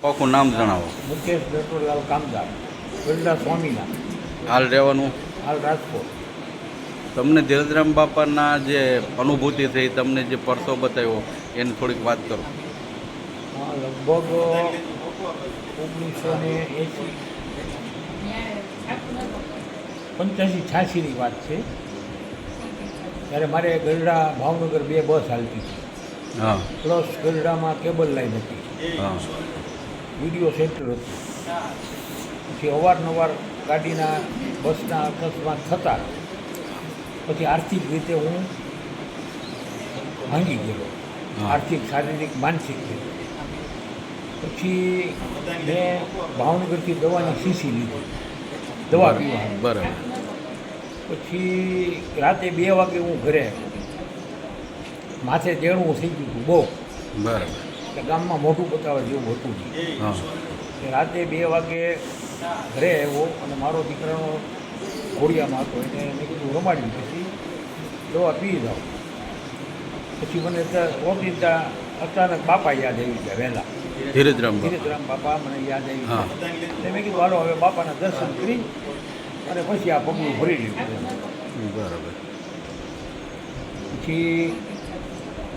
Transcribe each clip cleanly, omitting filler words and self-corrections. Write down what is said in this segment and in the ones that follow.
આખું નામ જણાવો. મુકેશ દત્તલાલ કામદાર, ગરડા સ્વામીના, હાલ રહેવાનું. હાલ રાજકોટ. તમને ધીરજરામ બાપાના જે અનુભૂતિ થઈ, તમને જે પરસો બતાવ્યો એની થોડીક વાત કરો. લગભગ 1980 85-86ની વાત છે. ત્યારે મારે ગરડા ભાવનગર 2 બસ હાલતી હતી. હા પ્લસ ગરડામાં કેબલ લાઈન હતી, હા વિડીયો સેન્ટર હતું. પછી અવારનવાર ગાડીના બસના અકસ્માત થતા પછી આર્થિક રીતે હું ભાંગી ગયેલો, આર્થિક, શારીરિક, માનસિક રીતે. પછી મેં ભાવનગરથી દવાની શીશી લીધી, દવા પીવા. બરાબર. પછી રાતે 2 વાગે હું ઘરે આવ્યો. માથે દેણું થઈ ગયું હતું બહુ, બરાબર. એટલે ગામમાં મોઢું બતાવવા જેવું હતું નહીં. હા એટલે રાતે 2 વાગે ઘરે આવ્યો અને મારો દીકરાનો ઘોડિયામાં હતો, એને મેં કીધું રમાડ્યું. પછી દવા પી જાઓ. પછી મને ઓચિંતા અચાનક બાપા યાદ આવી ગયા વહેલા. ધીરજરામ બાપા. ધીરજરામ બાપા મને યાદ આવી હા. ગયા. એટલે મેં કીધું હાલો હવે બાપાના દર્શન કરી અને પછી આ પગલું ભરી લીધું. બરાબર. પછી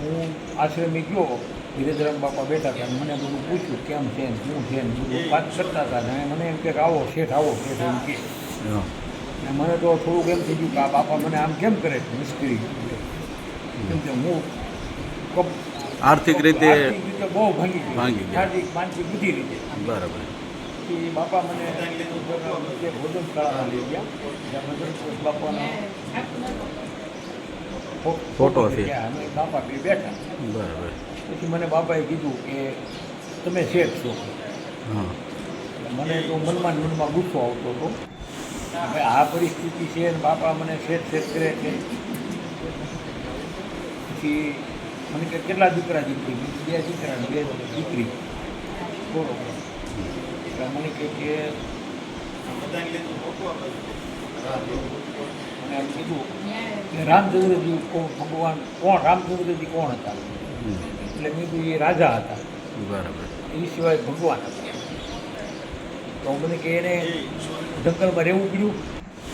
હું આશ્રમે ગયો, ધીરજરામ બાપા બેઠા હતા. મને બધું પૂછ્યું કેમ છે ને શું છે ને બધું વાત કરતા હતા. અને મને એમ કે આવો શેઠ, આવો શેઠ એમ કે. હા અને મને તો થોડુંક એમ થઈ ગયું કે આ બાપા મને આમ કેમ કરે છે મુશ્કેલી. કેમ કે હું આર્થિક રીતે બહુ ભાંગી ગયો, ભાંગી ગયા. શારીરિક, માનસિક, બધી રીતે. બરાબર. પછી બાપા મને ભોજનશાળામાં લઈ ગયા, જ્યાં મદનપુર બાપાનો ફોટો છે. ત્યાં અમે બાપા બે બેઠા. બરાબર. પછી મને બાપાએ કીધું કે તમે શેઠ છો. હા મને તો મનમાં ને મનમાં ગુસ્સો આવતો હતો. હવે આ પરિસ્થિતિ છે ને બાપા મને શેઠ શેઠ કરે છે. પછી મને કે કેટલા દીકરા દીકરી? 2 દીકરા ને 2 દીકરી. બરોબર. એટલે મને કે મને એમ કીધું કે રામચંદ્રજી ભગવાન કોણ? રામચંદ્રજી કોણ હતા? એટલે મેં કીધું એ રાજા હતા, બરાબર. એ સિવાય ભગવાન હતા. તો મને કે એને જંગલમાં રહેવું પડ્યું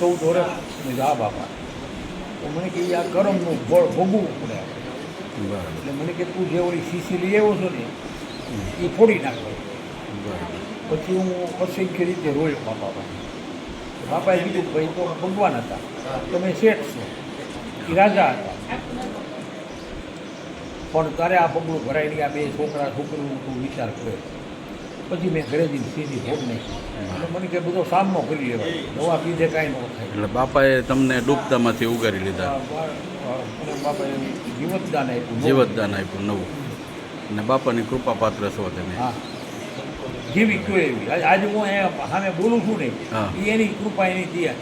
14 વર્ષ. મેં કીધું હા બાપા. તો મને કે આ કરમનું ફળ ભોગવવું પડે. બરાબર. એટલે મને કે તું જે ઓલી શીશી લઈ આવ્યો છો ને એ ફોડી નાખો. બરાબર. પછી હું અસંખ્ય રીતે રોયો બાપા પાસે. બાપાએ કીધું કે ભાઈ તો ભગવાન હતા, તમે શેઠ છો, એ રાજા હતા, પણ તારે આ પગલું ભરાય નહીં. આ 2 છોકરા છોકરીનું તું વિચાર કરે. પછી મેં ઘરે જઈને સીધી ભોગ નાખી. એટલે મને કે બધો સામનો કરી લેવાય, દવા પીધે કાંઈ ન થાય. એટલે બાપાએ તમને ડૂબતામાંથી ઉગારી લીધા, અને બાપાએ જીવતદાન આપ્યું. જીવતદાન આપ્યું નવું. અને બાપાની કૃપા પાત્ર છો તમે. હા, જેવી કયો એવી. આજે હું અહીંયા સામે બોલું છું ને, હા. એ એની કૃપા, એની દયા.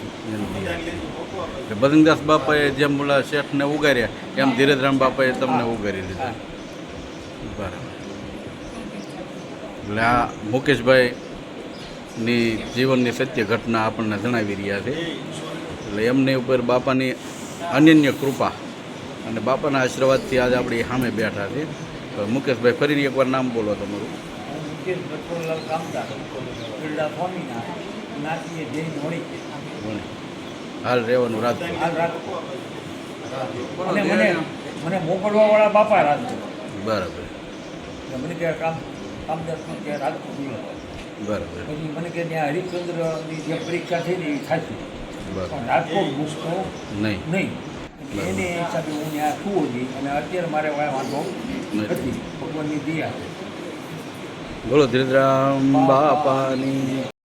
બદ્રીદાસ બાપાએ જેમ ઓલા શેઠને ઉગાર્યા એમ ધીરજરામ બાપાએ તમને ઉગારી લીધા. બરાબર. એટલે આ મુકેશભાઈની જીવનની સત્ય ઘટના આપણને જણાવી રહ્યા છે. એટલે એમની ઉપર બાપાની અનન્ય કૃપા અને બાપાના આશીર્વાદથી આજે આપણી સામે બેઠા છે. તો મુકેશભાઈ ફરીને એકવાર નામ બોલો તમારું. મુકેશ દત્તલાલ કામદાર, ગરડા સ્વામીના, નાતીએ જૈન વણિક. હાલ રહેવાનું રાજકોટ. હાલ રાજકોટ. અને મને મોકલવાવાળા બાપા રાજકોટ. બરાબર. એટલે મને કે કામદાર કે રાજકોટ ગયો. બરાબર. પછી મને કે ત્યાં હરિશ્ચંદ્રની જે પરીક્ષા થઈ ને એ થાશે, બરાબર. પણ રાજકોટ મૂકતો નહીં. નહીં. એટલે એને હિસાબે હું ત્યાં છું હતી અને અત્યારે મારે વાંધો નથી. ભગવાનની દયા. બોલો ધીરજરામ બાપાની.